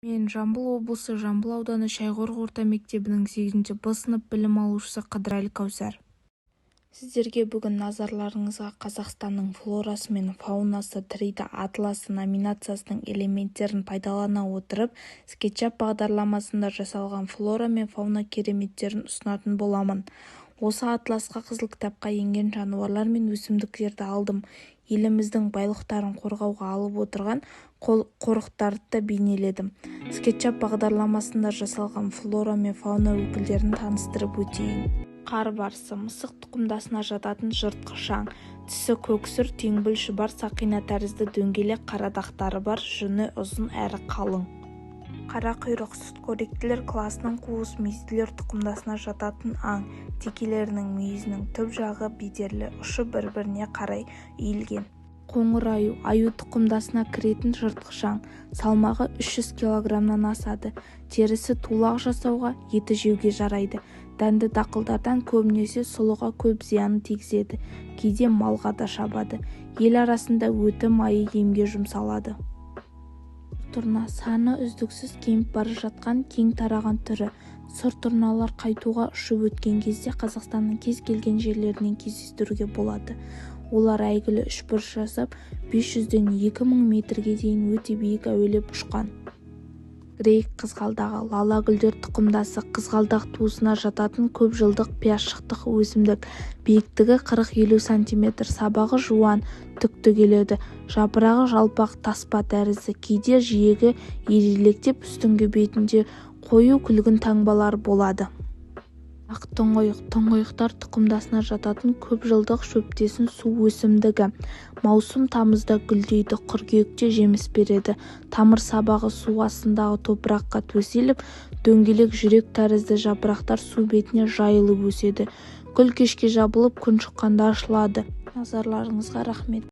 Мен Жамбыл облысы Жамбыл ауданы Шайқорық орта мектебінің 8-ші Б сынып білім алушысы Қыдырәлі Кәусар. Сіздерге бүгін назарларыңызға Қазақстанның флорасы мен фаунасы тірейді атласы номинациясының элементтерін пайдалана отырып скетчап бағдарламасында жасалған флора мен фауна кереметтерін ұсынатын боламын. Осы атласқа Қызыл кітапқа енген жануарлар мен өсімдіктерді алдым. Еліміздің байлықтарын қорғауға алып отырған қорықтарды да бейнеледім. Скетчап бағдарламасында жасалған флора мен фауна өкілдерін таныстырып өтейін. Қар барысы мысық тұқымдасына жататын жыртқыш-аң. Тісі көксір, теңбіл шұбар, сақина тәрізді дөңгелек қара дақтары бар, жүні ұзын әрі қалың. Қара құйрық сүтқоректілер класының қуыс мүйізділер тұқымдасына жататын аң. Текелерінің мүйізінің түп жағы бедерлі, ұшы бір-біріне қарай үйілген. Қоңыр аю тұқымдасына кіретін жыртқыш-аң. Салмағы 300 кг-нан асады. Терісі тулақ жасауға, еті жеуге жарайды. Дәнді дақылдардан көбінесе сұлыға көп зияны тигізеді. Кейде малға да шабады. Ел арасында өті майы емге жұмсалады. Тұрна саны үздіксіз кеміп бара жатқан кең тараған түрі. Сұр тұрналар қайтуға ұшып өткен кезде Қазақстанның кез келген жерлерінен кездестіруге болады. Олар әйгілі үшбұрыш жасап, 500-ден 2000 метрге дейін өте биік әуелеп ұшқан. Грейк қызғалдағы лала гүлдер тұқымдасы қызғалдақ туысына жататын көп жылдық пиязшықтық өсімдік. Биіктігі 40-50 см, сабағы жуан, түкті келеді. Жапырағы жалпақ таспа тәрізді, кейде жиегі ирелектеп үстіңгі бетінде қою күлгін таңбалар болады. Ақ тұңғиық тұңғиықтар тұқымдасына жататын көп жылдық шөптесін су өсімдігі. Маусым тамызда гүлдейді, қыркүйекте жеміс береді. Тамыр сабағы су астындағы топыраққа төселіп, дөңгелек жүрек тәрізді жапырақтар су бетіне жайылып өседі. Гүл кешке жабылып, күн шыққанда ашылады. Назарларыңызға рахмет.